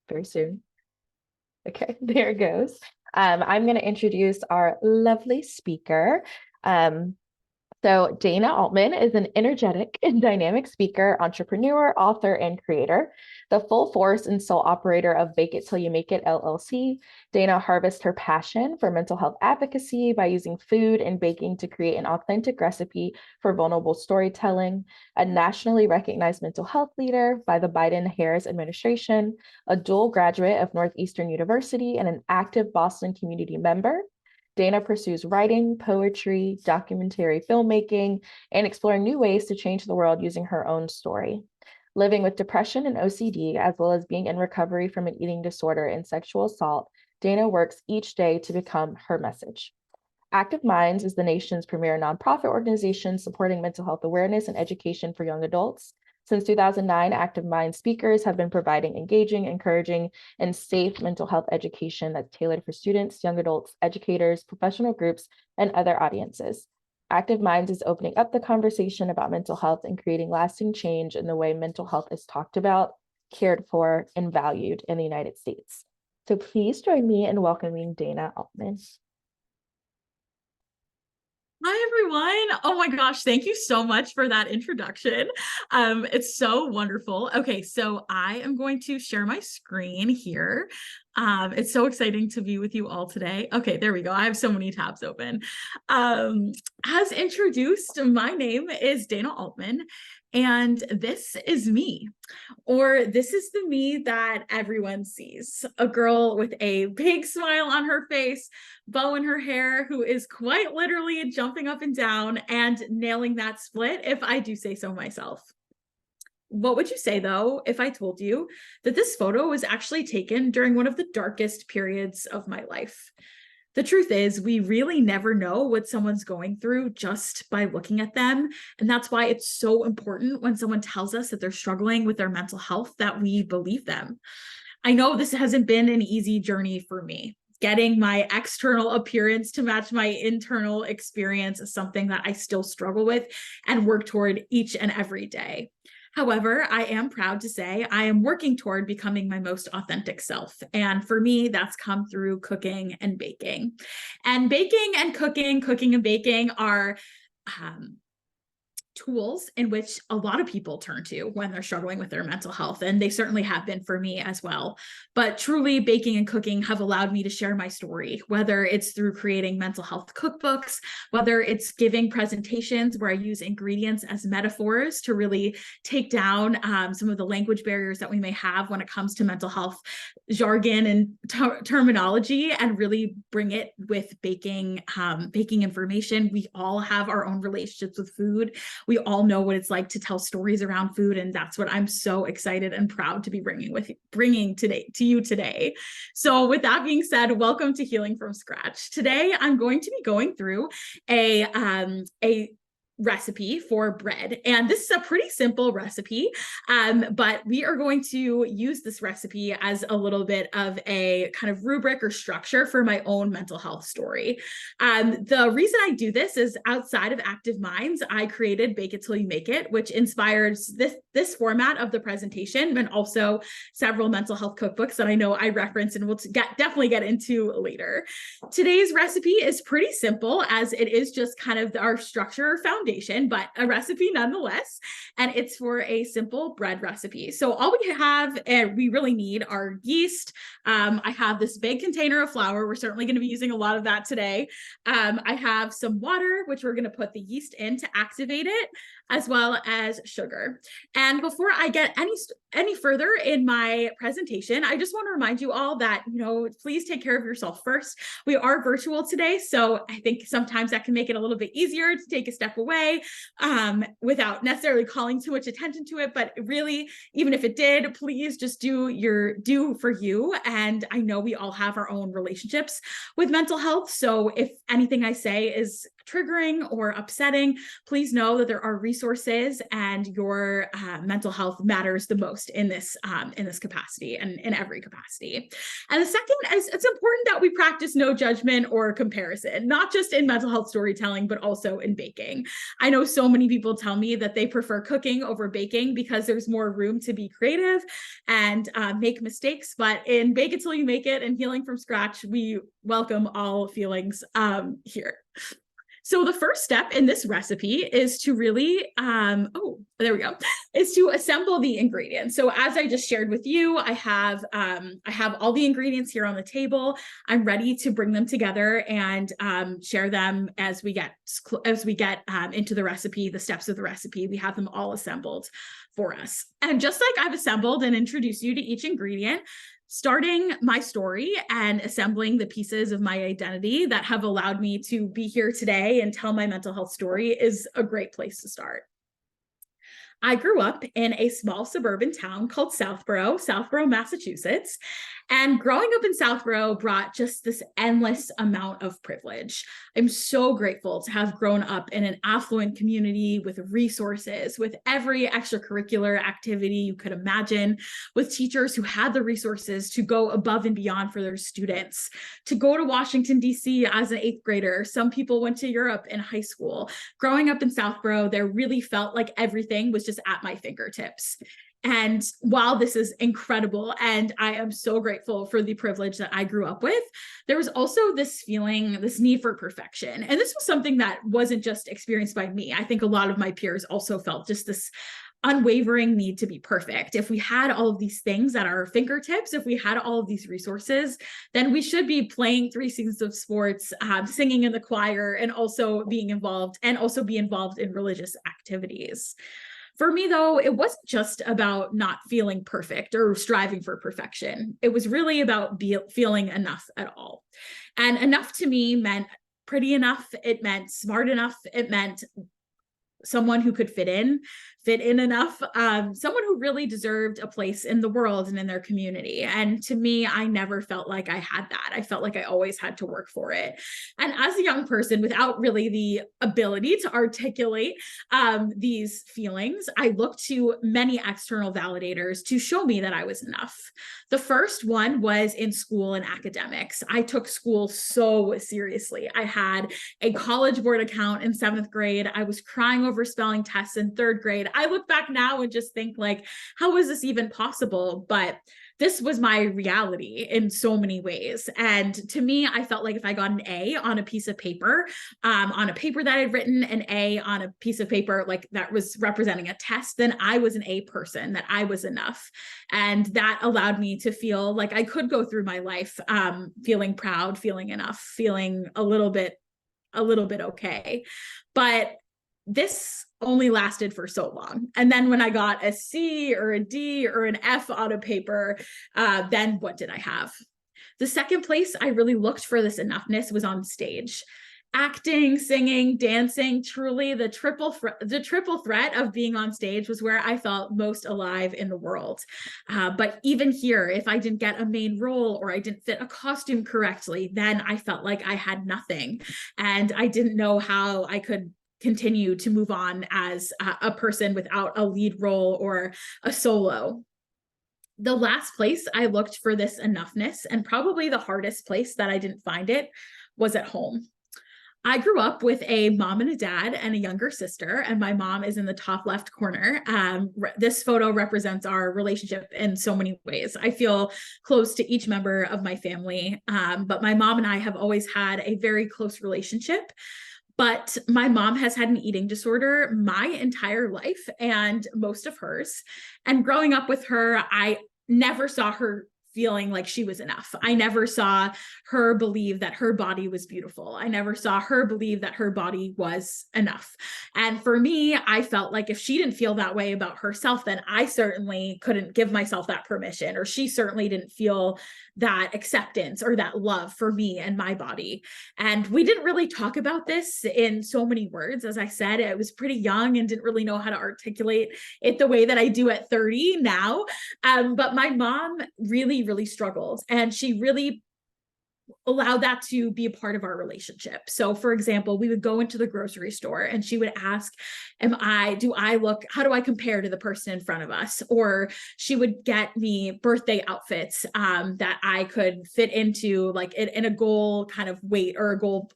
very soon. Okay, there it goes. I'm going to introduce our lovely speaker. Um, so Dana Altman is an energetic and dynamic speaker, entrepreneur, author, and creator. The full force and sole operator of Bake It Till You Make It LLC, Dana harvests her passion for mental health advocacy by using food and baking to create an authentic recipe for vulnerable storytelling, a nationally recognized mental health leader by the Biden-Harris administration, a dual graduate of Northeastern University, and an active Boston community member. Dana pursues writing, poetry, documentary filmmaking, and exploring new ways to change the world using her own story. Living with depression and OCD, as well as being in recovery from an eating disorder and sexual assault, Dana works each day to become her message. Active Minds is the nation's premier nonprofit organization supporting mental health awareness and education for young adults. Since 2009, Active Minds speakers have been providing engaging, encouraging, and safe mental health education that's tailored for students, young adults, educators, professional groups, and other audiences. Active Minds is opening up the conversation about mental health and creating lasting change in the way mental health is talked about, cared for, and valued in the United States. So please join me in welcoming Dana Altman. Hi, everyone. Oh my gosh, thank you so much for that introduction. It's so wonderful. Okay, so I am going to share my screen here. It's so exciting to be with you all today. Okay, there we go. I have so many tabs open. As introduced, my name is Dana Altman, and this is me. Or this is the me that everyone sees. A girl with a big smile on her face, bow in her hair, who is quite literally jumping up and down and nailing that split, if I do say so myself. What would you say, though, if I told you that this photo was actually taken during one of the darkest periods of my life? The truth is, we really never know what someone's going through just by looking at them. And that's why it's so important when someone tells us that they're struggling with their mental health that we believe them. I know this hasn't been an easy journey for me. Getting my external appearance to match my internal experience is something that I still struggle with and work toward each and every day. However, I am proud to say I am working toward becoming my most authentic self. And for me, that's come through cooking and baking. And baking and cooking and baking are tools in which a lot of people turn to when they're struggling with their mental health. And they certainly have been for me as well. But truly, baking and cooking have allowed me to share my story, whether it's through creating mental health cookbooks, whether it's giving presentations where I use ingredients as metaphors to really take down some of the language barriers that we may have when it comes to mental health jargon and terminology, and really bring it with baking information. We all have our own relationships with food. We all know what it's like to tell stories around food, and that's what I'm so excited and proud to be bringing today to you today. So with that being said, welcome to Healing from Scratch. Today I'm going to be going through a recipe for bread, and this is a pretty simple recipe, but we are going to use this recipe as a little bit of a kind of rubric or structure for my own mental health story. The reason I do this is, outside of Active Minds, I created Bake It Till You Make It, which inspires this format of the presentation, and also several mental health cookbooks that I know I reference and we'll definitely get into later. Today's recipe is pretty simple, as it is just kind of our structure foundation, but a recipe nonetheless. And it's for a simple bread recipe. So all we have, we really need, are yeast. I have this big container of flour. We're certainly going to be using a lot of that today. I have some water, which we're going to put the yeast in to activate it, as well as sugar. And before I get any further in my presentation, I just want to remind you all that, please take care of yourself first. We are virtual today, so I think sometimes that can make it a little bit easier to take a step away without necessarily calling too much attention to it. But really, even if it did, please just do for you. And I know we all have our own relationships with mental health. So if anything I say is triggering or upsetting, please know that there are resources, and your mental health matters the most in this capacity and in every capacity. And the second is, it's important that we practice no judgment or comparison, not just in mental health storytelling, but also in baking. I know so many people tell me that they prefer cooking over baking because there's more room to be creative and make mistakes. But in Bake It Till You Make It and Healing from Scratch, we welcome all feelings here. So the first step in this recipe is to really, there we go, is to assemble the ingredients. So as I just shared with you, I have all the ingredients here on the table. I'm ready to bring them together and share them as we get into the recipe, the steps of the recipe. We have them all assembled for us. And just like I've assembled and introduced you to each ingredient, starting my story and assembling the pieces of my identity that have allowed me to be here today and tell my mental health story is a great place to start. I grew up in a small suburban town called Southborough, Massachusetts. And growing up in Southborough brought just this endless amount of privilege. I'm so grateful to have grown up in an affluent community with resources, with every extracurricular activity you could imagine, with teachers who had the resources to go above and beyond for their students, to go to Washington, D.C. as an 8th grader. Some people went to Europe in high school. Growing up in Southborough, there really felt like everything was just at my fingertips. And while this is incredible, and I am so grateful for the privilege that I grew up with, there was also this feeling, this need for perfection. And this was something that wasn't just experienced by me. I think a lot of my peers also felt just this unwavering need to be perfect. If we had all of these things at our fingertips, if we had all of these resources, then we should be playing 3 seasons of sports, singing in the choir, and also be involved in religious activities. For me, though, it wasn't just about not feeling perfect or striving for perfection. It was really about feeling enough at all. And enough to me meant pretty enough. It meant smart enough. It meant someone who could fit in enough, someone who really deserved a place in the world and in their community. And to me, I never felt like I had that. I felt like I always had to work for it. And as a young person, without really the ability to articulate these feelings, I looked to many external validators to show me that I was enough. The first one was in school and academics. I took school so seriously. I had a College Board account in 7th grade. I was crying over spelling tests in 3rd grade. I look back now and just think, like, how is this even possible? But this was my reality in so many ways. And to me, I felt like if I got an A on a piece of paper, on a paper that I'd written, an A on a piece of paper, like that was representing a test, then I was an A person, that I was enough. And that allowed me to feel like I could go through my life feeling proud, feeling enough, feeling a little bit okay. But this only lasted for so long. And then when I got a C or a D or an F on a paper, then what did I have? The second place I really looked for this enoughness was on stage. Acting, singing, dancing, truly the triple threat of being on stage was where I felt most alive in the world. But even here, if I didn't get a main role or I didn't fit a costume correctly, then I felt like I had nothing. And I didn't know how I could continue to move on as a person without a lead role or a solo. The last place I looked for this enoughness, and probably the hardest place that I didn't find it, was at home. I grew up with a mom and a dad and a younger sister, and my mom is in the top left corner. This photo represents our relationship in so many ways. I feel close to each member of my family, but my mom and I have always had a very close relationship. But my mom has had an eating disorder my entire life and most of hers. And growing up with her, I never saw her feeling like she was enough. I never saw her believe that her body was beautiful. I never saw her believe that her body was enough. And for me, I felt like if she didn't feel that way about herself, then I certainly couldn't give myself that permission, or she certainly didn't feel that acceptance or that love for me and my body. And we didn't really talk about this in so many words. As I said, I was pretty young and didn't really know how to articulate it the way that I do at 30 now. But my mom really struggled, and she really allowed that to be a part of our relationship. So for example, we would go into the grocery store and she would ask, how do I compare to the person in front of us? Or she would get me birthday outfits that I could fit into, like in a goal kind of weight, or a goal,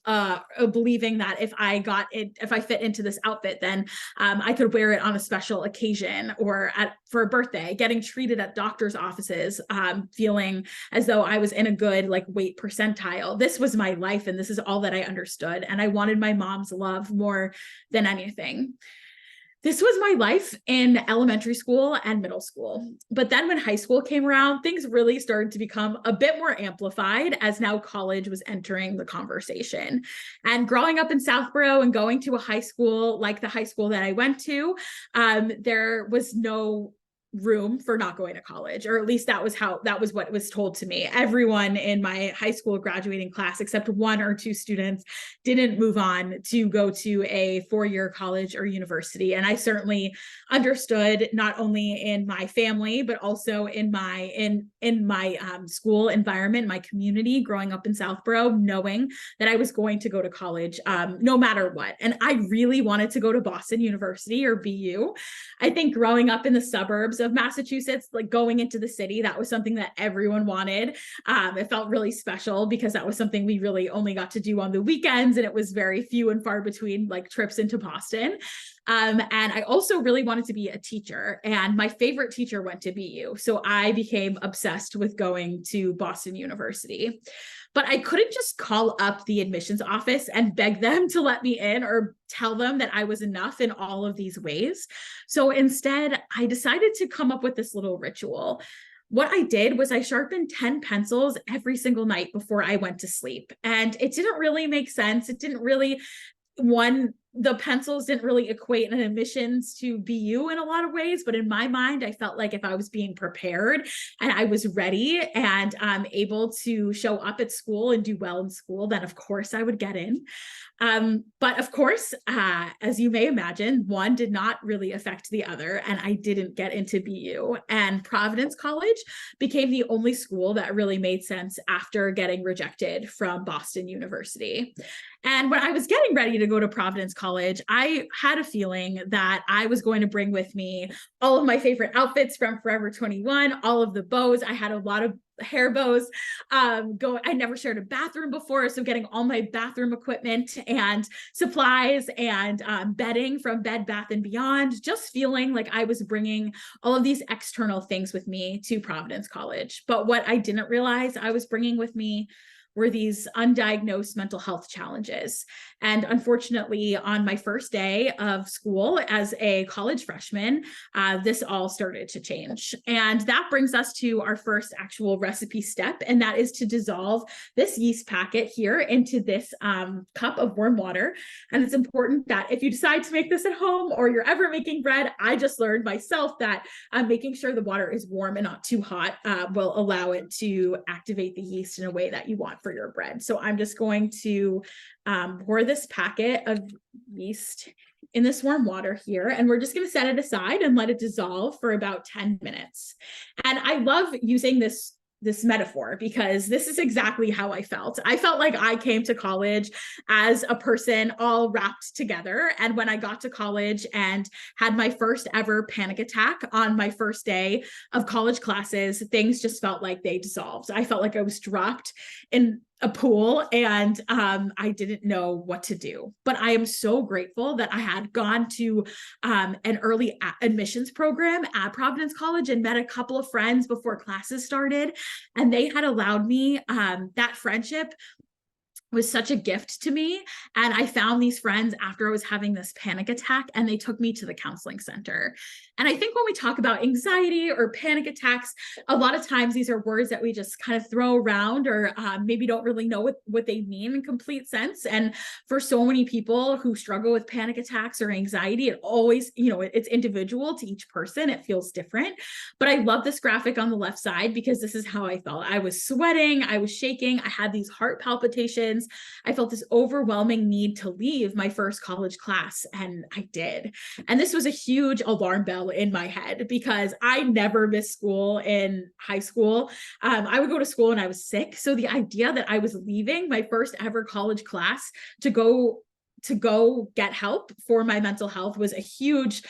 believing that if I fit into this outfit, then I could wear it on a special occasion, or for a birthday, getting treated at doctor's offices, feeling as though I was in a good like weight percentile. This was my life, and this is all that I understood. And I wanted my mom's love more than anything. This was my life in elementary school and middle school. But then when high school came around, things really started to become a bit more amplified, as now college was entering the conversation. And growing up in Southborough and going to a high school like the high school that I went to, there was no room for not going to college, or at least that was what was told to me. Everyone in my high school graduating class, except 1 or 2 students, didn't move on to go to a 4-year college or university. And I certainly understood, not only in my family, but also in my school environment, my community, growing up in Southborough, knowing that I was going to go to college no matter what. And I really wanted to go to Boston University, or BU. I think growing up in the suburbs of Massachusetts, like going into the city, that was something that everyone wanted. It felt really special because that was something we really only got to do on the weekends, and it was very few and far between like trips into Boston. And I also really wanted to be a teacher, and my favorite teacher went to BU. So I became obsessed with going to Boston University. But I couldn't just call up the admissions office and beg them to let me in, or tell them that I was enough in all of these ways. So instead, I decided to come up with this little ritual. What I did was I sharpened 10 pencils every single night before I went to sleep. And it didn't really make sense. It didn't really, the pencils didn't really equate an admissions to BU in a lot of ways, but in my mind, I felt like if I was being prepared and I was ready and able to show up at school and do well in school, then of course I would get in. But of course, as you may imagine, one did not really affect the other, and I didn't get into BU. And Providence College became the only school that really made sense after getting rejected from Boston University. And when I was getting ready to go to Providence College, I had a feeling that I was going to bring with me all of my favorite outfits from Forever 21, all of the bows. I had a lot of hair bows. I never shared a bathroom before, so getting all my bathroom equipment and supplies and bedding from Bed Bath & Beyond, just feeling like I was bringing all of these external things with me to Providence College. But what I didn't realize I was bringing with me were these undiagnosed mental health challenges. And unfortunately, on my first day of school as a college freshman, this all started to change. And that brings us to our first actual recipe step, and that is to dissolve this yeast packet here into this cup of warm water. And it's important that if you decide to make this at home, or you're ever making bread, I just learned myself that making sure the water is warm and not too hot will allow it to activate the yeast in a way that you want for your bread. So I'm just going to pour this packet of yeast in this warm water here, and we're just going to set it aside and let it dissolve for about 10 minutes. And I love using this metaphor because this is exactly how I felt. I felt like I came to college as a person all wrapped together. And when I got to college and had my first ever panic attack on my first day of college classes, things just felt like they dissolved. I felt like I was dropped in a pool and I didn't know what to do. But I am so grateful that I had gone to an early admissions program at Providence College and met a couple of friends before classes started. And they had allowed me that friendship was such a gift to me. And I found these friends after I was having this panic attack, and they took me to the counseling center. And I think when we talk about anxiety or panic attacks, a lot of times these are words that we just kind of throw around, or maybe don't really know what they mean in complete sense. And for so many people who struggle with panic attacks or anxiety, it always, it's individual to each person. It feels different. But I love this graphic on the left side because this is how I felt. I was sweating, I was shaking, I had these heart palpitations. I felt this overwhelming need to leave my first college class, and I did. And this was a huge alarm bell still in my head because I never missed school in high school. I would go to school when I was sick. So the idea that I was leaving my first ever college class to go get help for my mental health was a huge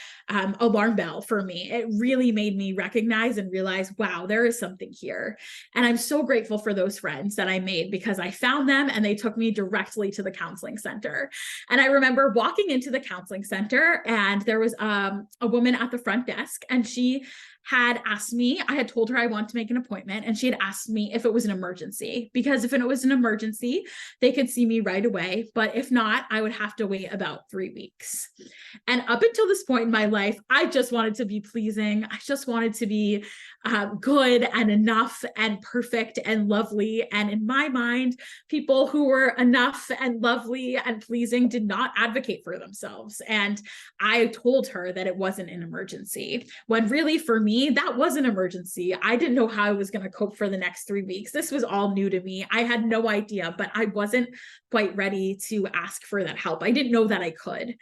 alarm bell for me. It really made me recognize and realize, wow, there is something here. And I'm so grateful for those friends that I made because I found them and they took me directly to the counseling center. And I remember walking into the counseling center and there was a woman at the front desk and she had asked me, I had told her I wanted to make an appointment, and she had asked me if it was an emergency, because if it was an emergency, they could see me right away. But if not, I would have to wait about 3 weeks. And up until this point in my life, I just wanted to be pleasing. I just wanted to be good and enough and perfect and lovely. And in my mind, people who were enough and lovely and pleasing did not advocate for themselves. And I told her that it wasn't an emergency, when really for me, that was an emergency. I didn't know how I was going to cope for the next 3 weeks. This was all new to me. I had no idea, but I wasn't quite ready to ask for that help. I didn't know that I could.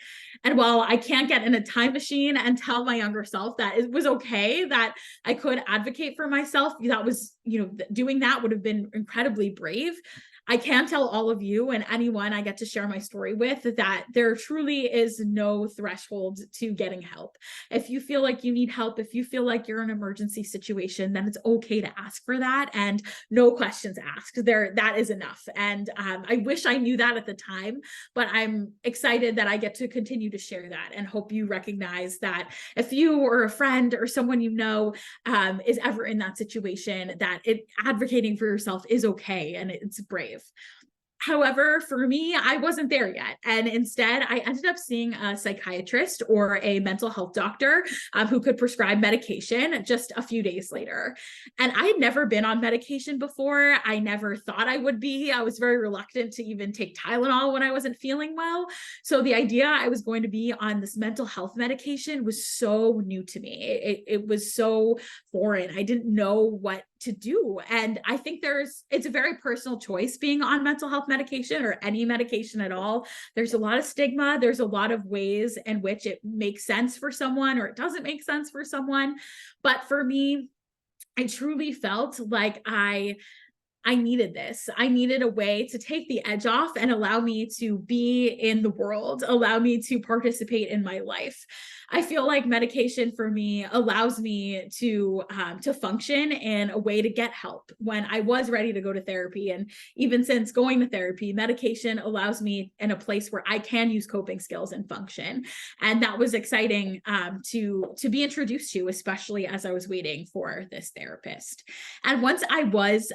And while I can't get in a time machine and tell my younger self that it was okay, that I could advocate for myself, that was, doing that would have been incredibly brave. I can tell all of you and anyone I get to share my story with that there truly is no threshold to getting help. If you feel like you need help, if you feel like you're in an emergency situation, then it's okay to ask for that and no questions asked. That is enough. And I wish I knew that at the time, but I'm excited that I get to continue to share that and hope you recognize that if you or a friend or someone is ever in that situation, that advocating for yourself is okay and it's brave. However, for me, I wasn't there yet. And instead, I ended up seeing a psychiatrist or a mental health doctor who could prescribe medication just a few days later. And I had never been on medication before. I never thought I would be. I was very reluctant to even take Tylenol when I wasn't feeling well. So the idea I was going to be on this mental health medication was so new to me. It was so foreign. I didn't know what to do. And I think it's a very personal choice being on mental health medication or any medication at all. There's a lot of stigma. There's a lot of ways in which it makes sense for someone or it doesn't make sense for someone. But for me, I truly felt like I needed this. I needed a way to take the edge off and allow me to be in the world, allow me to participate in my life. I feel like medication for me allows me to function in a way to get help when I was ready to go to therapy. And even since going to therapy, medication allows me in a place where I can use coping skills and function. And that was exciting to be introduced to, especially as I was waiting for this therapist. And once I was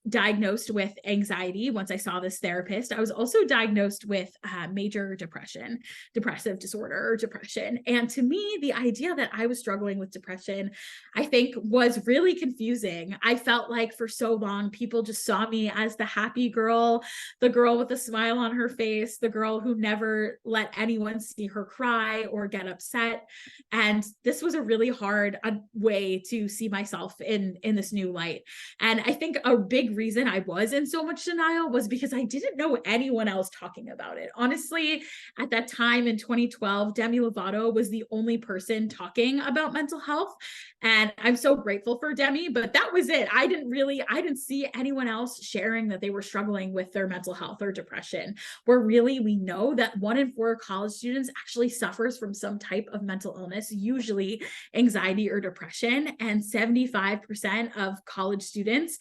diagnosed with anxiety, once I saw this therapist, I was also diagnosed with major depression, depressive disorder, or depression. And to me, the idea that I was struggling with depression, I think was really confusing. I felt like for so long, people just saw me as the happy girl, the girl with a smile on her face, the girl who never let anyone see her cry or get upset. And this was a really hard way to see myself in this new light. And I think a big reason I was in so much denial was because I didn't know anyone else talking about it. Honestly, at that time in 2012, Demi Lovato was the only person talking about mental health. And I'm so grateful for Demi, but that was it. I didn't see anyone else sharing that they were struggling with their mental health or depression, where really we know that 1 in 4 college students actually suffers from some type of mental illness, usually anxiety or depression. And 75% of college students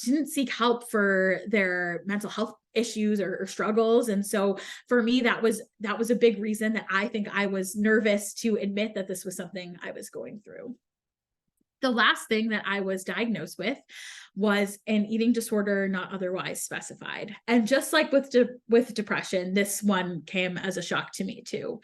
didn't seek help for their mental health issues or struggles. And so for me, that was a big reason that I think I was nervous to admit that this was something I was going through. The last thing that I was diagnosed with was an eating disorder not otherwise specified. And just like with depression, this one came as a shock to me too.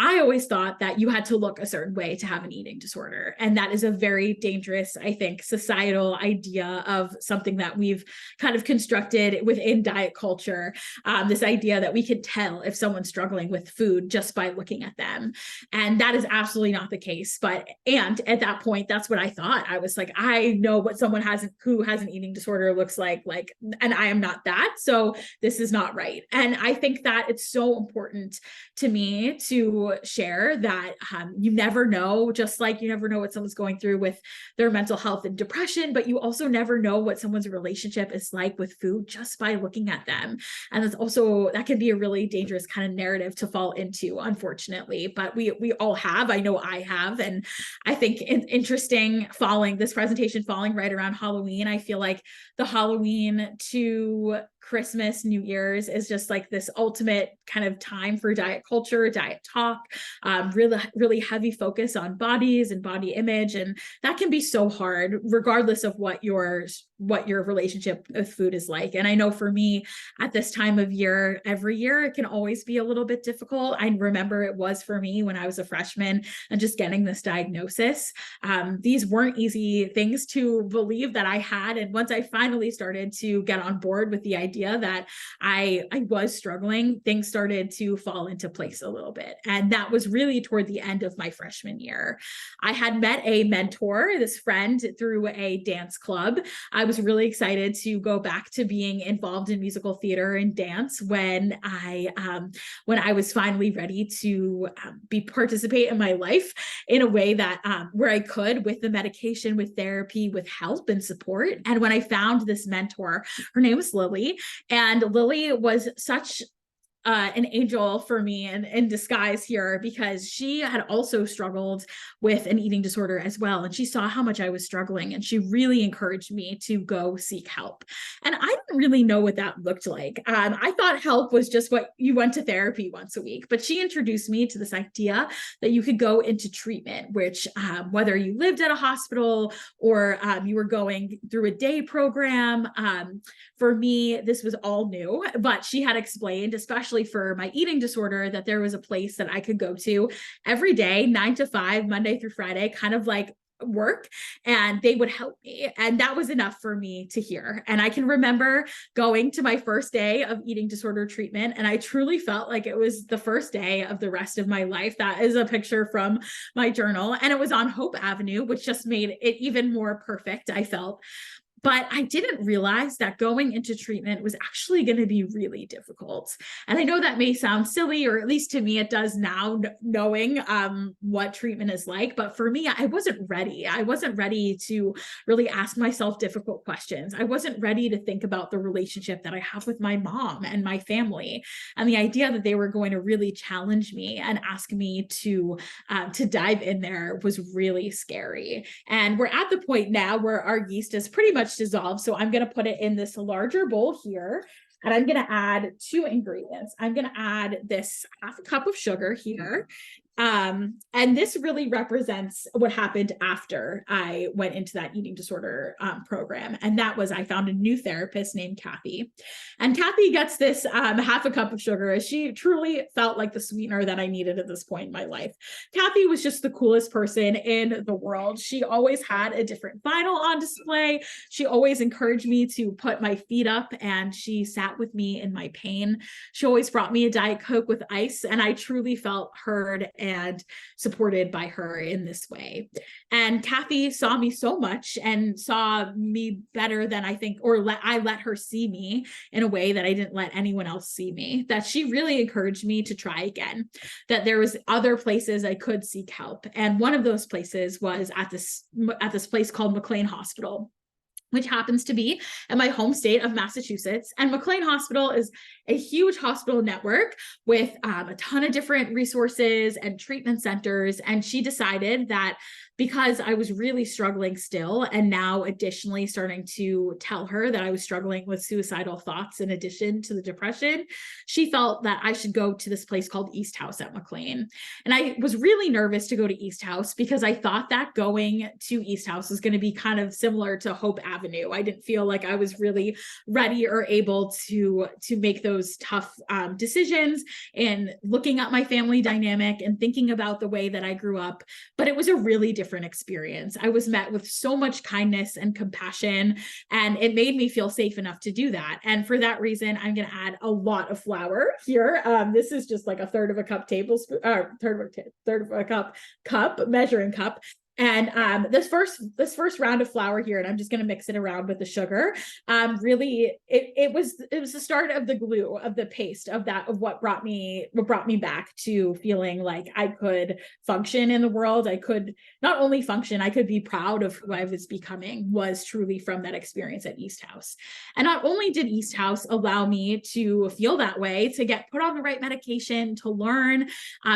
I always thought that you had to look a certain way to have an eating disorder. And that is a very dangerous, I think, societal idea of something that we've kind of constructed within diet culture. This idea that we can tell if someone's struggling with food just by looking at them. And that is absolutely not the case. And at that point, that's what I thought. I was like, I know what someone who has an eating disorder looks like, and I am not that. So this is not right. And I think that it's so important to me to to share that you never know, just like you never know what someone's going through with their mental health and depression, but you also never know what someone's relationship is like with food just by looking at them. And that's also, that can be a really dangerous kind of narrative to fall into, unfortunately, but we all have, I know I have. And I think interesting falling this presentation falling right around Halloween. I feel like the Halloween to Christmas, New Year's is just like this ultimate kind of time for diet culture, diet talk, really heavy focus on bodies and body image. And that can be so hard, regardless of what your relationship with food is like. And I know for me at this time of year, every year, it can always be a little bit difficult. I remember it was for me when I was a freshman and just getting this diagnosis. These weren't easy things to believe that I had. And once I finally started to get on board with the idea that I was struggling, things started to fall into place a little bit. And that was really toward the end of my freshman year. I had met a mentor, this friend, through a dance club. I was really excited to go back to being involved in musical theater and dance when I was finally ready to participate in my life in a way that where I could, with the medication, with therapy, with help and support. And when I found this mentor, her name was Lily, and Lily was such an angel for me in disguise here, because she had also struggled with an eating disorder as well. And she saw how much I was struggling, and she really encouraged me to go seek help. And I didn't really know what that looked like. I thought help was just what you went to therapy once a week, but she introduced me to this idea that you could go into treatment, which whether you lived at a hospital or you were going through a day program, for me, this was all new, but she had explained, especially for my eating disorder, that there was a place that I could go to every day, 9 to 5, Monday through Friday, kind of like work, and they would help me. And that was enough for me to hear. And I can remember going to my first day of eating disorder treatment, and I truly felt like it was the first day of the rest of my life. That is a picture from my journal, and it was on Hope Avenue, which just made it even more perfect, I felt. But I didn't realize that going into treatment was actually going to be really difficult. And I know that may sound silly, or at least to me it does now, knowing what treatment is like. But for me, I wasn't ready. I wasn't ready to really ask myself difficult questions. I wasn't ready to think about the relationship that I have with my mom and my family. And the idea that they were going to really challenge me and ask me to dive in there was really scary. And we're at the point now where our yeast is pretty much dissolved. So I'm going to put it in this larger bowl here, and I'm going to add 2 ingredients. I'm going to add this half a cup of sugar here. And this really represents what happened after I went into that eating disorder program. And that was, I found a new therapist named Kathy. And Kathy gets this half a cup of sugar, as she truly felt like the sweetener that I needed at this point in my life. Kathy was just the coolest person in the world. She always had a different vinyl on display. She always encouraged me to put my feet up, and she sat with me in my pain. She always brought me a Diet Coke with ice, and I truly felt heard and supported by her in this way. And Kathy saw me so much and saw me better than I think, or I let her see me in a way that I didn't let anyone else see me, that she really encouraged me to try again, that there was other places I could seek help. And one of those places was at this place called McLean Hospital, which happens to be in my home state of Massachusetts. And McLean Hospital is a huge hospital network with a ton of different resources and treatment centers. And she decided that because I was really struggling still, and now additionally starting to tell her that I was struggling with suicidal thoughts in addition to the depression, she felt that I should go to this place called East House at McLean. And I was really nervous to go to East House because I thought that going to East House was going to be kind of similar to Hope Avenue. I didn't feel like I was really ready or able to make those tough decisions, and looking at my family dynamic and thinking about the way that I grew up. But it was a really different experience. I was met with so much kindness and compassion, and it made me feel safe enough to do that. And for that reason, I'm going to add a lot of flour here. This is just like a third of a cup tablespoon, third of a cup measuring cup. And this first round of flour here, and I'm just going to mix it around with the sugar. Really, it was the start of the glue, of the paste, of what brought me back to feeling like I could function in the world. I could not only function, I could be proud of who I was becoming, was truly from that experience at East House. And not only did East House allow me to feel that way, to get put on the right medication, to learn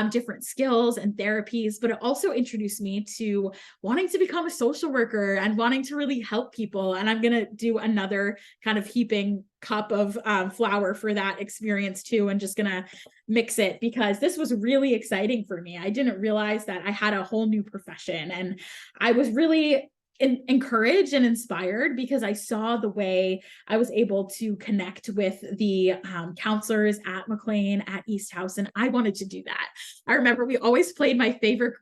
different skills and therapies, but it also introduced me to wanting to become a social worker and wanting to really help people. And I'm going to do another kind of heaping cup of flour for that experience too, and just going to mix it, because this was really exciting for me. I didn't realize that I had a whole new profession, and I was really encouraged and inspired because I saw the way I was able to connect with the counselors at McLean, at East House, and I wanted to do that. I remember we always played my favorite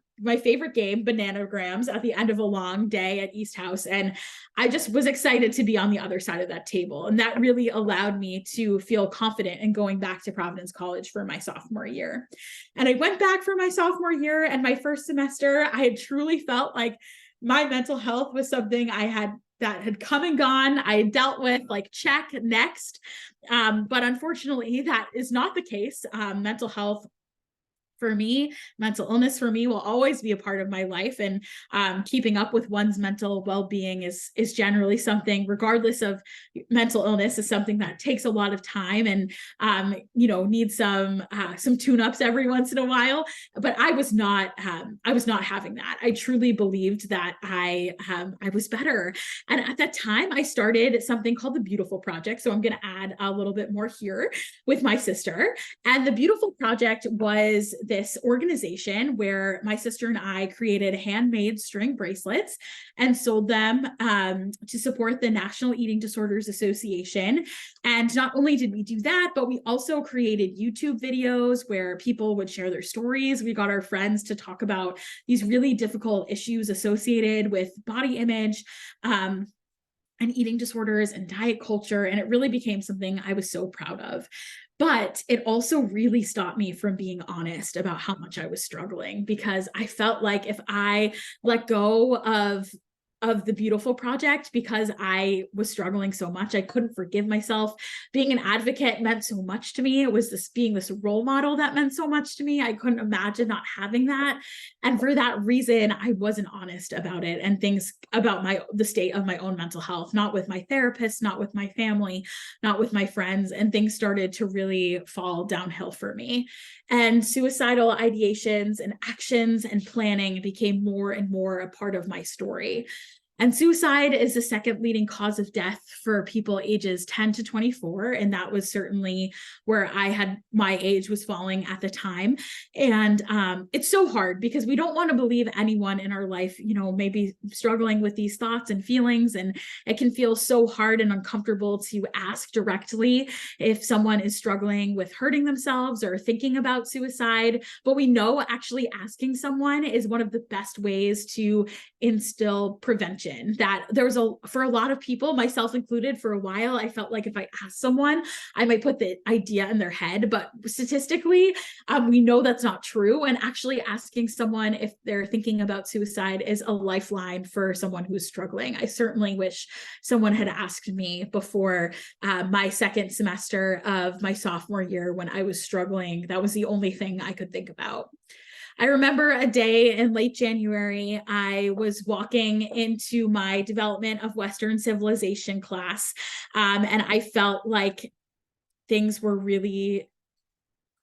game, Bananagrams, at the end of a long day at East House, and I just was excited to be on the other side of that table, and that really allowed me to feel confident in going back to Providence College for my sophomore year. And I went back for my sophomore year, and my first semester, I had truly felt like my mental health was something that had come and gone. I had dealt with, like, check, next. But unfortunately, that is not the case. Mental health for me, mental illness for me will always be a part of my life. And keeping up with one's mental well-being is generally something, regardless of mental illness, is something that takes a lot of time and needs some tune-ups every once in a while. But I was not having that. I truly believed that I was better. And at that time, I started something called the Beautiful Project. So I'm going to add a little bit more here with my sister. And the Beautiful Project was this organization where my sister and I created handmade string bracelets and sold them to support the National Eating Disorders Association. And not only did we do that, but we also created YouTube videos where people would share their stories. We got our friends to talk about these really difficult issues associated with body image, and eating disorders and diet culture. And it really became something I was so proud of. But it also really stopped me from being honest about how much I was struggling, because I felt like if I let go of the Beautiful Project because I was struggling so much, I couldn't forgive myself. Being an advocate meant so much to me. It was being this role model that meant so much to me. I couldn't imagine not having that. And for that reason, I wasn't honest about it and things about the state of my own mental health, not with my therapist, not with my family, not with my friends. And things started to really fall downhill for me. And suicidal ideations and actions and planning became more and more a part of my story. And suicide is the second leading cause of death for people ages 10 to 24. And that was certainly where my age was falling at the time. And it's so hard because we don't want to believe anyone in our life, maybe struggling with these thoughts and feelings. And it can feel so hard and uncomfortable to ask directly if someone is struggling with hurting themselves or thinking about suicide. But we know actually asking someone is one of the best ways to instill prevention. That for a lot of people, myself included, for a while, I felt like if I asked someone, I might put the idea in their head. But statistically, we know that's not true. And actually asking someone if they're thinking about suicide is a lifeline for someone who's struggling. I certainly wish someone had asked me before my second semester of my sophomore year when I was struggling. That was the only thing I could think about. I remember a day in late January, I was walking into my Development of Western Civilization class, and I felt like things were really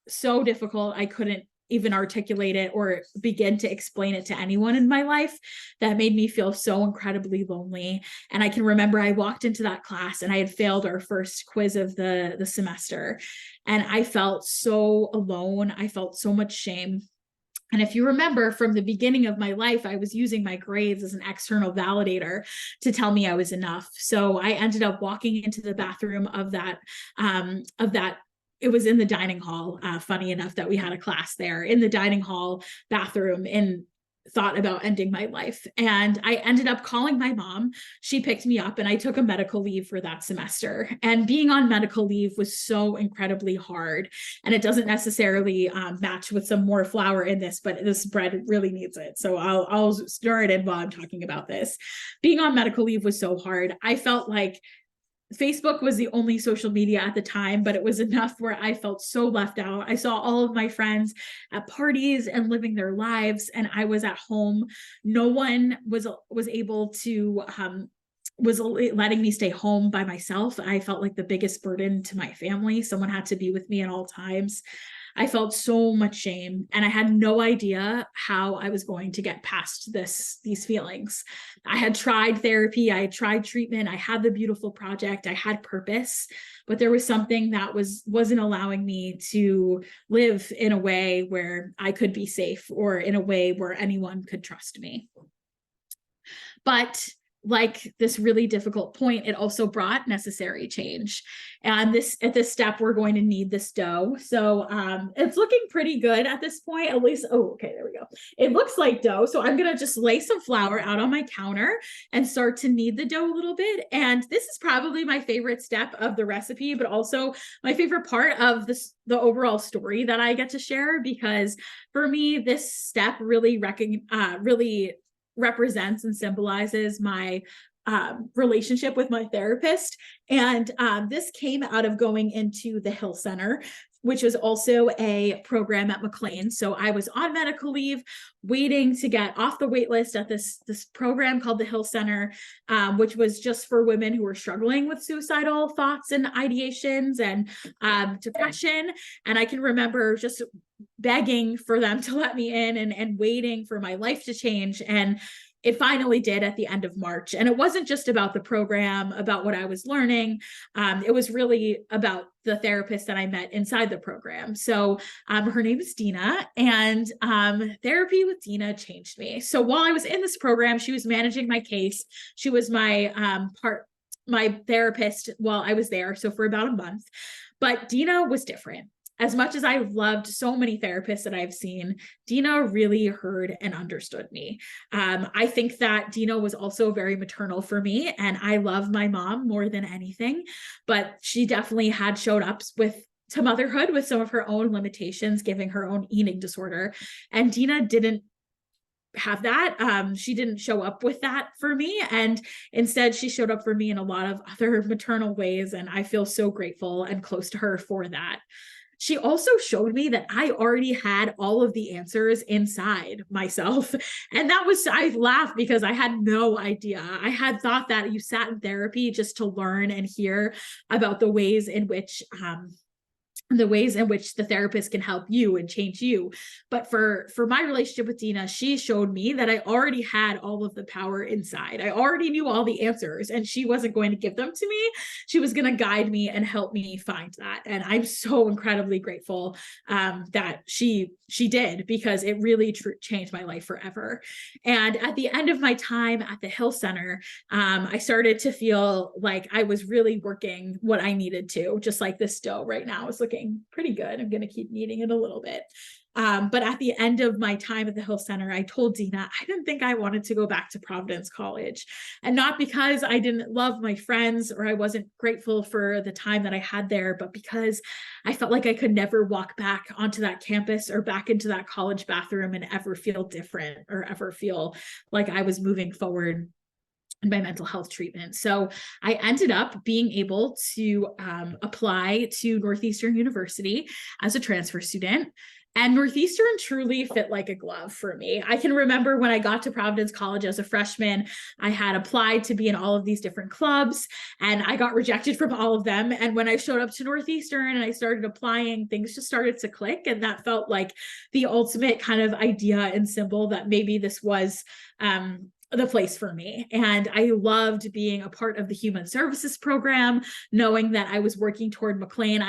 so difficult. I couldn't even articulate it or begin to explain it to anyone in my life. That made me feel so incredibly lonely. And I can remember I walked into that class and I had failed our first quiz of the semester. And I felt so alone. I felt so much shame. And if you remember from the beginning of my life, I was using my grades as an external validator to tell me I was enough. So I ended up walking into the bathroom of that, it was in the dining hall. Funny enough that we had a class there in the dining hall bathroom in thought about ending my life. And I ended up calling my mom. She picked me up and I took a medical leave for that semester. And being on medical leave was so incredibly hard. And it doesn't necessarily match with some more flour in this, but this bread really needs it. So I'll stir it in while I'm talking about this. Being on medical leave was so hard. I felt like Facebook was the only social media at the time, but it was enough where I felt so left out. I saw all of my friends at parties and living their lives, and I was at home. No one was able to was letting me stay home by myself. I felt like the biggest burden to my family. Someone had to be with me at all times. I felt so much shame, and I had no idea how I was going to get past these feelings. I had tried therapy, I had tried treatment, I had the beautiful project, I had purpose, but there was something that wasn't allowing me to live in a way where I could be safe, or in a way where anyone could trust me. But like this really difficult point, it also brought necessary change. And at this step, we're going to knead this dough. So it's looking pretty good at this point, at least. Oh, okay, there we go. It looks like dough. So I'm going to just lay some flour out on my counter and start to knead the dough a little bit. And this is probably my favorite step of the recipe, but also my favorite part of the overall story that I get to share, because for me, this step really represents and symbolizes my relationship with my therapist. And this came out of going into the Hill Center, which was also a program at McLean. So I was on medical leave, waiting to get off the wait list at this program called the Hill Center, which was just for women who were struggling with suicidal thoughts and ideations and depression. And I can remember just begging for them to let me in, and waiting for my life to change. And it finally did at the end of March. And it wasn't just about the program, about what I was learning. It was really about the therapist that I met inside the program. So her name is Dina, and therapy with Dina changed me. So while I was in this program, she was managing my case. She was my therapist while I was there. So for about a month. But Dina was different. As much as I loved so many therapists that I've seen, Dina really heard and understood me. I think that Dina was also very maternal for me, and I love my mom more than anything, but she definitely had showed up to motherhood with some of her own limitations, giving her own eating disorder. And Dina didn't have that. She didn't show up with that for me. And instead, she showed up for me in a lot of other maternal ways. And I feel so grateful and close to her for that. She also showed me that I already had all of the answers inside myself. And I laughed because I had no idea. I had thought that you sat in therapy just to learn and hear about the ways in which the therapist can help you and change you. But for my relationship with Dina, she showed me that I already had all of the power inside. I already knew all the answers, and she wasn't going to give them to me. She was going to guide me and help me find that. And I'm so incredibly grateful that she did, because it really changed my life forever. And at the end of my time at the Hill Center, I started to feel like I was really working what I needed to, just like this dough right now is looking pretty good. I'm going to keep kneading it a little bit. But at the end of my time at the Hill Center, I told Dina I didn't think I wanted to go back to Providence College. And not because I didn't love my friends or I wasn't grateful for the time that I had there, but because I felt like I could never walk back onto that campus or back into that college bathroom and ever feel different, or ever feel like I was moving forward in my mental health treatment. So I ended up being able to apply to Northeastern University as a transfer student. And Northeastern truly fit like a glove for me. I can remember when I got to Providence College as a freshman, I had applied to be in all of these different clubs, and I got rejected from all of them. And when I showed up to Northeastern and I started applying, things just started to click. And that felt like the ultimate kind of idea and symbol that maybe this was the place for me. And I loved being a part of the human services program, knowing that I was working toward McLean.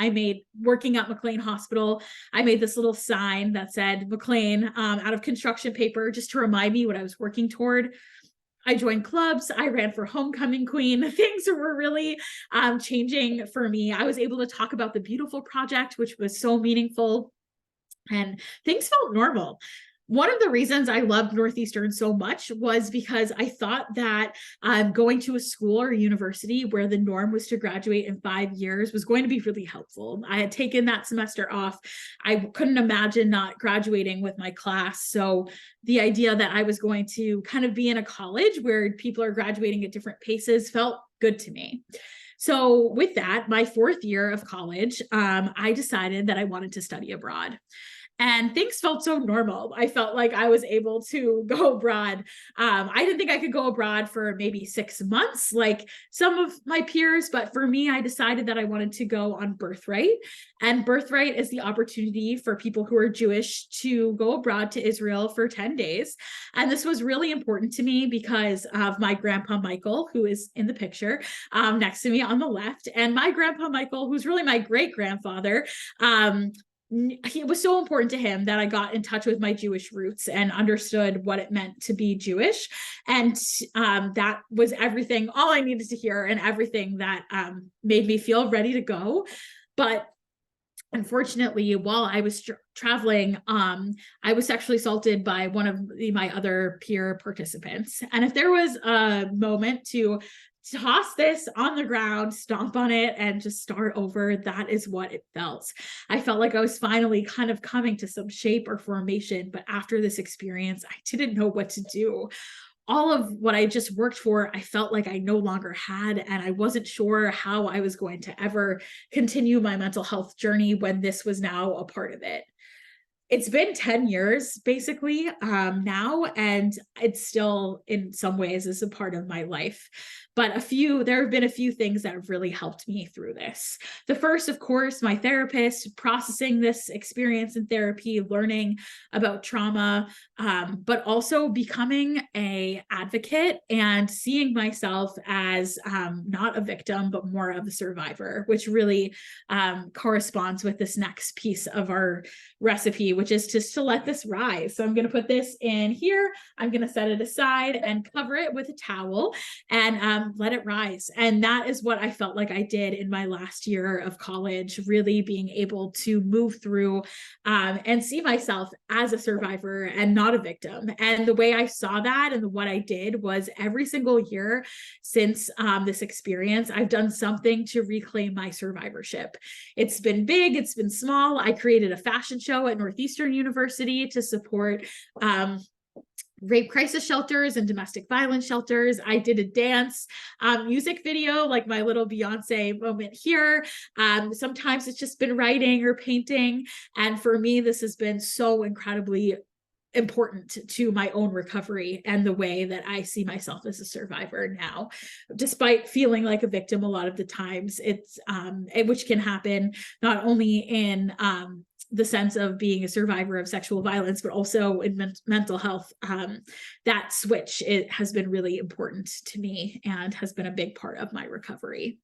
Working at McLean Hospital, I made this little sign that said McLean out of construction paper, just to remind me what I was working toward. I joined clubs. I ran for homecoming queen. Things were really changing for me. I was able to talk about the beautiful project, which was so meaningful, and things felt normal. One of the reasons I loved Northeastern so much was because I thought that going to a school or university where the norm was to graduate in 5 years was going to be really helpful. I had taken that semester off. I couldn't imagine not graduating with my class. So the idea that I was going to kind of be in a college where people are graduating at different paces felt good to me. So with that, my 4th year of college, I decided that I wanted to study abroad. And things felt so normal. I felt like I was able to go abroad. I didn't think I could go abroad for maybe 6 months, like some of my peers. But for me, I decided that I wanted to go on Birthright. And Birthright is the opportunity for people who are Jewish to go abroad to Israel for 10 days. And this was really important to me because of my grandpa, Michael, who is in the picture next to me on the left. And my grandpa, Michael, who's really my great grandfather, it was so important to him that I got in touch with my Jewish roots and understood what it meant to be Jewish. And that was everything, all I needed to hear, and everything that made me feel ready to go. But unfortunately, while I was traveling, I was sexually assaulted by one of my other peer participants. And if there was a moment to toss this on the ground, stomp on it, and just start over, that is what it felt. I felt like I was finally kind of coming to some shape or formation. But after this experience, I didn't know what to do. All of what I just worked for, I felt like I no longer had, and I wasn't sure how I was going to ever continue my mental health journey when this was now a part of it. It's been 10 years basically now, and it's still in some ways is a part of my life. But there have been a few things that have really helped me through this. The first, of course, my therapist, processing this experience in therapy, learning about trauma, but also becoming an advocate and seeing myself as not a victim, but more of a survivor, which really corresponds with this next piece of our recipe, which is just to let this rise. So I'm going to put this in here. I'm going to set it aside and cover it with a towel and let it rise. And that is what I felt like I did in my last year of college, really being able to move through and see myself as a survivor and not a victim. And the way I saw that and what I did was every single year since this experience, I've done something to reclaim my survivorship. It's been big, it's been small. I created a fashion show at Northeastern University to support rape crisis shelters and domestic violence shelters. I did a dance music video, like my little Beyonce moment here. Sometimes it's just been writing or painting. And for me, this has been so incredibly important to my own recovery and the way that I see myself as a survivor now, despite feeling like a victim a lot of the times. It's which can happen not only in the sense of being a survivor of sexual violence, but also in mental health. That switch, it has been really important to me and has been a big part of my recovery.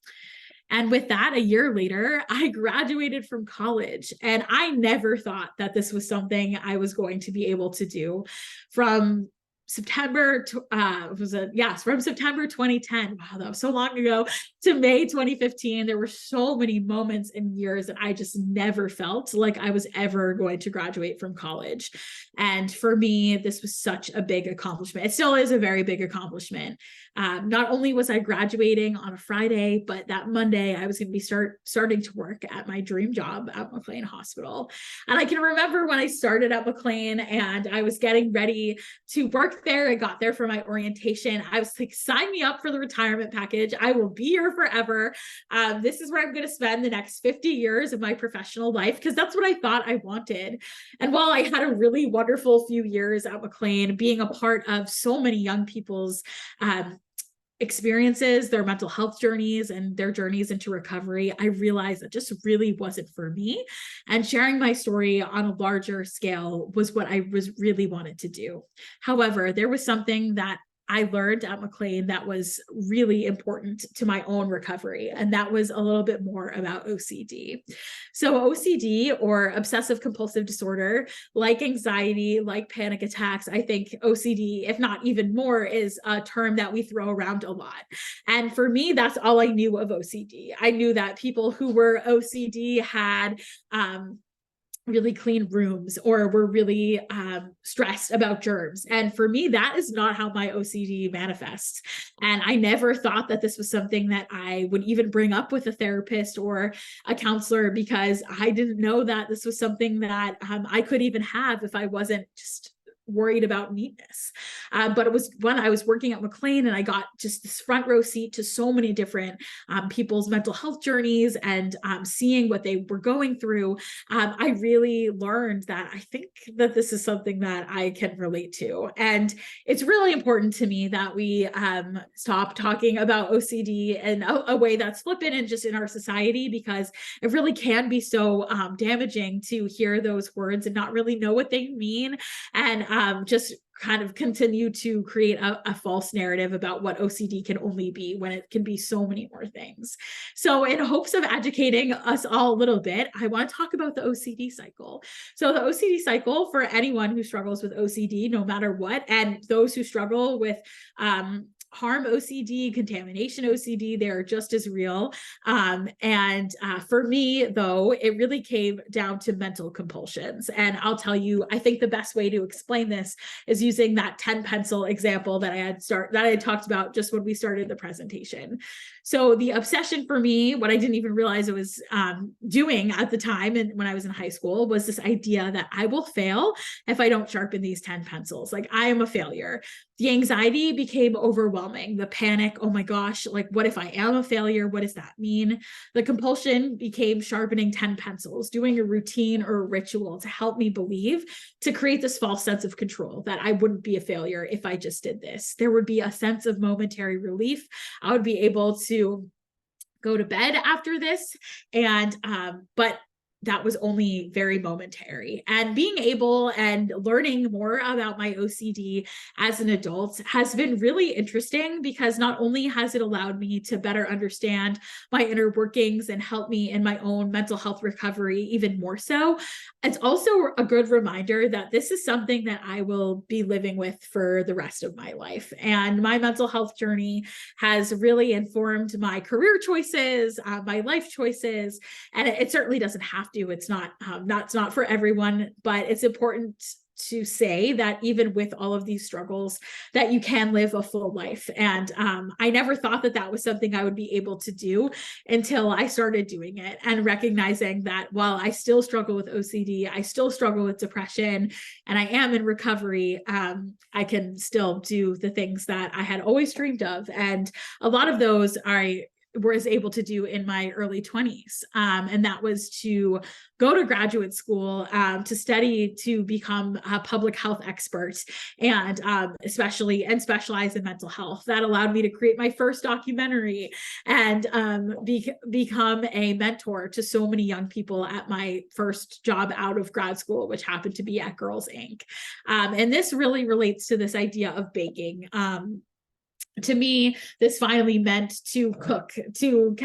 And with that, a year later, I graduated from college, and I never thought that this was something I was going to be able to do. From September from September 2010, wow, that was so long ago, to May 2015, there were so many moments and years that I just never felt like I was ever going to graduate from college. And for me, this was such a big accomplishment. It still is a very big accomplishment. Not only was I graduating on a Friday, but that Monday I was going to be starting to work at my dream job at McLean Hospital. And I can remember when I started at McLean and I was getting ready to work there. I got there for my orientation. I was like, sign me up for the retirement package. I will be here forever. This is where I'm going to spend the next 50 years of my professional life, because that's what I thought I wanted. And while I had a really wonderful few years at McLean, being a part of so many young people's experiences, their mental health journeys and their journeys into recovery, I realized that just really wasn't for me. And sharing my story on a larger scale was what I really wanted to do. However, there was something that I learned at McLean that was really important to my own recovery. And that was a little bit more about OCD. So OCD, or obsessive compulsive disorder, like anxiety, like panic attacks, I think OCD, if not even more, is a term that we throw around a lot. And for me, that's all I knew of OCD. I knew that people who were OCD had really clean rooms, or we're really stressed about germs. And for me, that is not how my OCD manifests. And I never thought that this was something that I would even bring up with a therapist or a counselor, because I didn't know that this was something that I could even have if I wasn't just worried about neatness. But it was when I was working at McLean and I got just this front row seat to so many different people's mental health journeys, and seeing what they were going through, I really learned that I think that this is something that I can relate to. And it's really important to me that we stop talking about OCD in a way that's flippant and just in our society, because it really can be so damaging to hear those words and not really know what they mean, and just kind of continue to create a false narrative about what OCD can only be, when it can be so many more things. So in hopes of educating us all a little bit, I want to talk about the OCD cycle. So the OCD cycle, for anyone who struggles with OCD, no matter what, and those who struggle with harm OCD, contamination OCD, they're just as real. For me, though, it really came down to mental compulsions. And I'll tell you, I think the best way to explain this is using that 10 pencil example that I had talked about just when we started the presentation. So the obsession for me, what I didn't even realize I was doing at the time, and when I was in high school, was this idea that I will fail if I don't sharpen these 10 pencils. Like, I am a failure. The anxiety became overwhelming. The panic, oh my gosh, like, what if I am a failure? What does that mean? The compulsion became sharpening 10 pencils, doing a routine or a ritual to help me believe, to create this false sense of control that I wouldn't be a failure if I just did this. There would be a sense of momentary relief. I would be able to go to bed after this. But that was only very momentary. And being able and learning more about my OCD as an adult has been really interesting, because not only has it allowed me to better understand my inner workings and help me in my own mental health recovery even more so, it's also a good reminder that this is something that I will be living with for the rest of my life. And my mental health journey has really informed my career choices, my life choices, and it certainly doesn't have to. It's not for everyone, but it's important to say that even with all of these struggles, that you can live a full life. And I never thought that that was something I would be able to do until I started doing it, and recognizing that while I still struggle with OCD, I still struggle with depression, and I am in recovery, I can still do the things that I had always dreamed of. And a lot of those I was able to do in my early 20s. And that was to go to graduate school, to study to become a public health expert, and specialize in mental health. That allowed me to create my first documentary and become a mentor to so many young people at my first job out of grad school, which happened to be at Girls Inc. And this really relates to this idea of baking. To me, this finally meant to cook, to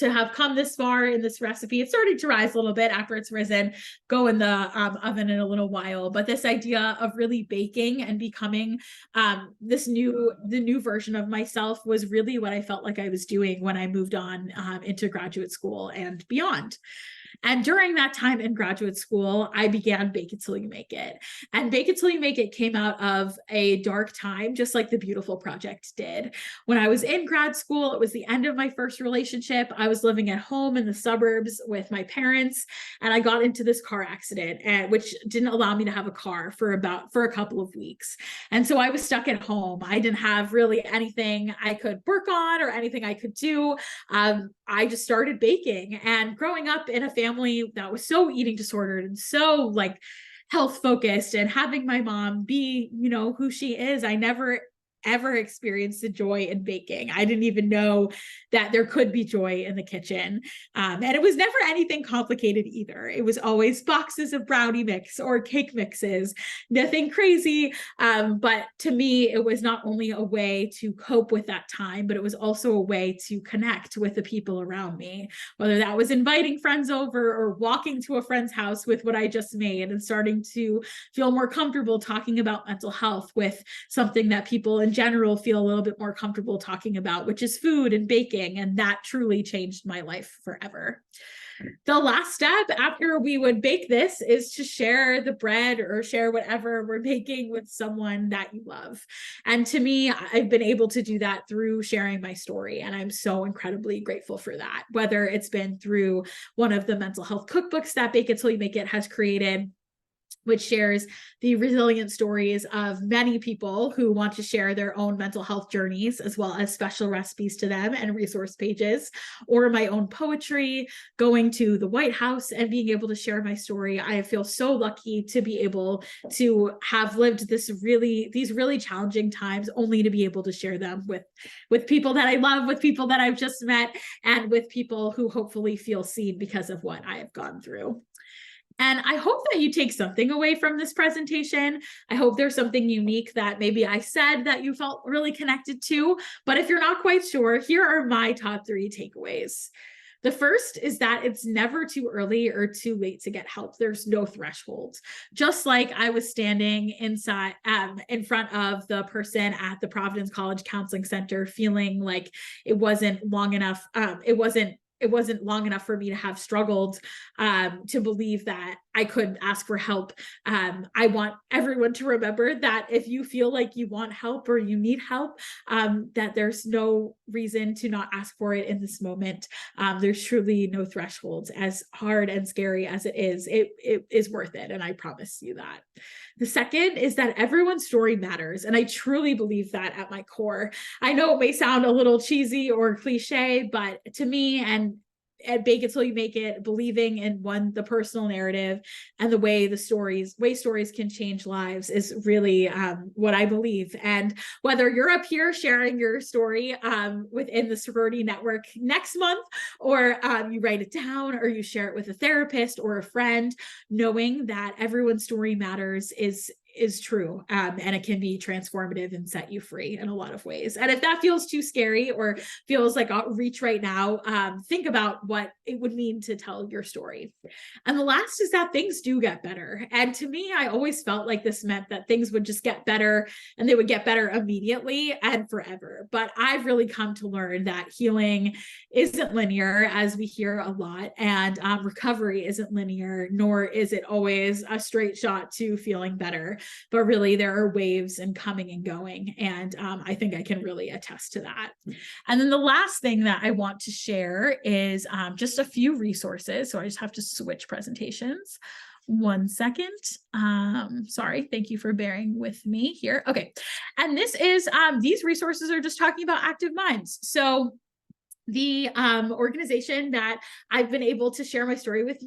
have come this far in this recipe. It's starting to rise a little bit after it's risen, go in the oven in a little while. But this idea of really baking and becoming the new version of myself was really what I felt like I was doing when I moved on into graduate school and beyond. And during that time in graduate school, I began Bake It Till You Make It. And Bake It Till You Make It came out of a dark time, just like The Beautiful Project did. When I was in grad school, it was the end of my first relationship. I was living at home in the suburbs with my parents, and I got into this car accident, which didn't allow me to have a car for a couple of weeks. And so I was stuck at home. I didn't have really anything I could work on or anything I could do. I just started baking. And growing up in a family that was so eating disordered and so like health focused, and having my mom be, who she is, I never ever experienced the joy in baking. I didn't even know that there could be joy in the kitchen. And it was never anything complicated either. It was always boxes of brownie mix or cake mixes, nothing crazy. But to me, it was not only a way to cope with that time, but it was also a way to connect with the people around me, whether that was inviting friends over or walking to a friend's house with what I just made and starting to feel more comfortable talking about mental health with something that people in general feel a little bit more comfortable talking about, which is food and baking. And that truly changed my life forever. The last step after we would bake this is to share the bread or share whatever we're baking with someone that you love. And to me, I've been able to do that through sharing my story. And I'm so incredibly grateful for that, whether it's been through one of the mental health cookbooks that Bake It Till You Make It has created, which shares the resilient stories of many people who want to share their own mental health journeys, as well as special recipes to them and resource pages, or my own poetry, going to the White House and being able to share my story. I feel so lucky to be able to have lived these really challenging times, only to be able to share them with people that I love, with people that I've just met, and with people who hopefully feel seen because of what I have gone through. And I hope that you take something away from this presentation. I hope there's something unique that maybe I said that you felt really connected to. But if you're not quite sure, here are my top 3 takeaways. The first is that it's never too early or too late to get help. There's no threshold. Just like I was standing inside, in front of the person at the Providence College Counseling Center, feeling like it wasn't long enough. It wasn't long enough for me to have struggled to believe that I could ask for help. I want everyone to remember that if you feel like you want help or you need help, that there's no reason to not ask for it in this moment. There's truly no thresholds. As hard and scary as it is worth it. And I promise you that. The second is that everyone's story matters. And I truly believe that at my core. I know it may sound a little cheesy or cliche, but to me, and at Bake It Till You Make It, believing in the personal narrative and the way stories can change lives is really what I believe. And whether you're up here sharing your story within the sorority network next month, or you write it down, or you share it with a therapist or a friend, knowing that everyone's story matters is true, and it can be transformative and set you free in a lot of ways. And if that feels too scary or feels like outreach right now, think about what it would mean to tell your story. And the last is that things do get better. And to me, I always felt like this meant that things would just get better, and they would get better immediately and forever. But I've really come to learn that healing isn't linear, as we hear a lot, and recovery isn't linear, nor is it always a straight shot to feeling better. But really, there are waves and coming and going. And I think I can really attest to that. And then the last thing that I want to share is just a few resources. So I just have to switch presentations. 1 second. Sorry. Thank you for bearing with me here. Okay. And this is, these resources are just talking about Active Minds. So the organization that I've been able to share my story with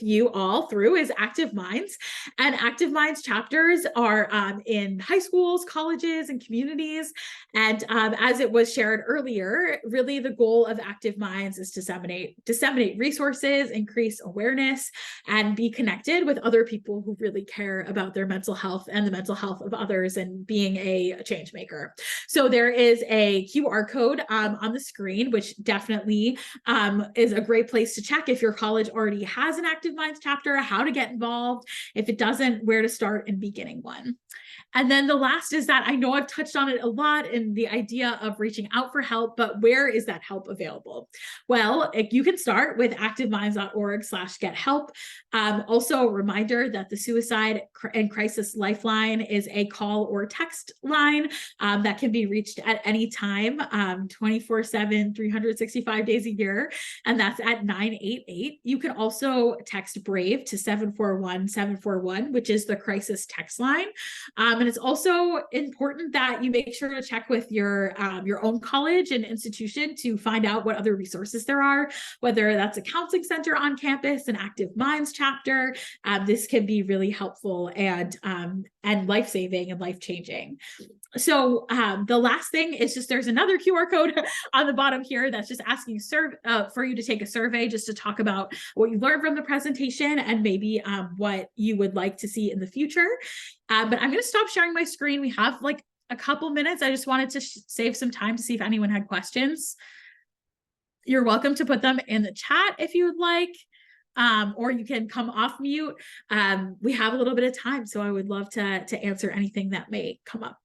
you all through is Active Minds. And Active Minds chapters are in high schools, colleges, and communities. And as it was shared earlier, really the goal of Active Minds is to disseminate resources, increase awareness, and be connected with other people who really care about their mental health and the mental health of others, and being a change maker. So there is a QR code on the screen, which definitely is a great place to check if your college already has an Active Minds chapter, how to get involved. If it doesn't, where to start in beginning one. And then the last is that I know I've touched on it a lot in the idea of reaching out for help, but where is that help available? Well, you can start with activeminds.org/gethelp. Also a reminder that the Suicide and Crisis Lifeline is a call or text line that can be reached at any time, 24/7, 365 days a year. And that's at 988. You can also text BRAVE to 741-741, which is the crisis text line. And it's also important that you make sure to check with your own college and institution to find out what other resources there are, whether that's a counseling center on campus, an Active Minds chapter. This can be really helpful and life-saving and life-changing. So the last thing is just, there's another QR code on the bottom here that's just asking for you to take a survey, just to talk about what you learned from the presentation and maybe what you would like to see in the future. But I'm going to stop sharing my screen. We have like a couple minutes. I just wanted to save some time to see if anyone had questions. You're welcome to put them in the chat if you would like. Or you can come off mute. We have a little bit of time, so I would love to answer anything that may come up.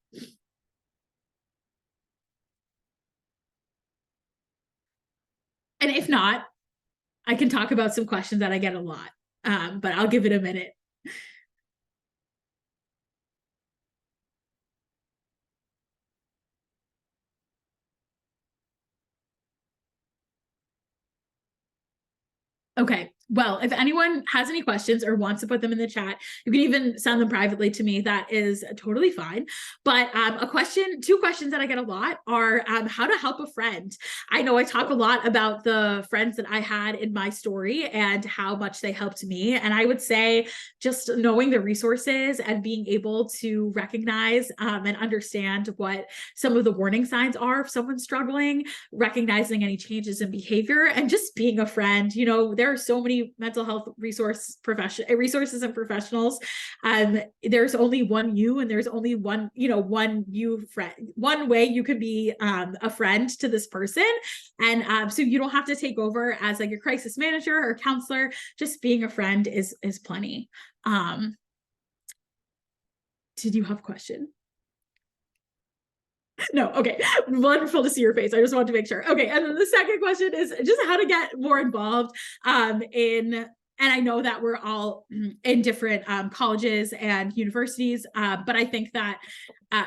And if not, I can talk about some questions that I get a lot, but I'll give it a minute. Okay. Well, if anyone has any questions or wants to put them in the chat, you can even send them privately to me. That is totally fine. But two questions that I get a lot are how to help a friend. I know I talk a lot about the friends that I had in my story and how much they helped me. And I would say just knowing the resources and being able to recognize and understand what some of the warning signs are if someone's struggling, recognizing any changes in behavior, and just being a friend. You know, there are so many mental health resources and professionals. There's only one you, and there's only one, one you friend, one way you could be a friend to this person. And so you don't have to take over as like a crisis manager or counselor. Just being a friend is plenty. Did you have a question? No, okay. Wonderful to see your face. I just wanted to make sure. Okay, and then the second question is just how to get more involved and I know that we're all in different colleges and universities, but I think that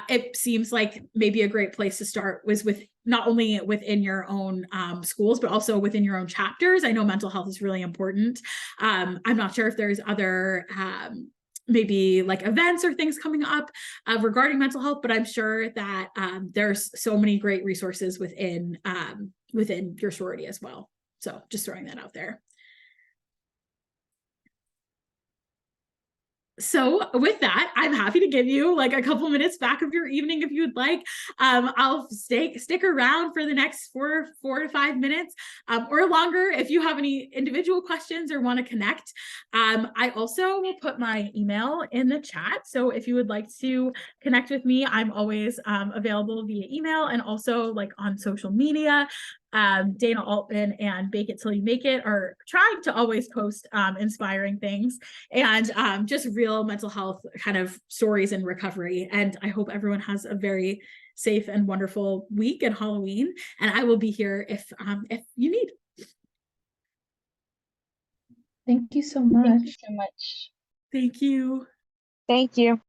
it seems like maybe a great place to start was with not only within your own schools, but also within your own chapters. I know mental health is really important. I'm not sure if there's other maybe like events or things coming up regarding mental health, but I'm sure that there's so many great resources within your sorority as well. So just throwing that out there. So with that, I'm happy to give you like a couple minutes back of your evening if you would like. I'll stick around for the next four to 5 minutes or longer if you have any individual questions or want to connect. I also will put my email in the chat. So if you would like to connect with me, I'm always available via email and also like on social media. Dana Altman and Bake It Till You Make It are trying to always post inspiring things and just real mental health kind of stories and recovery. And I hope everyone has a very safe and wonderful week and Halloween. And I will be here if you need. Thank you so much. Thank you so much. Thank you. Thank you.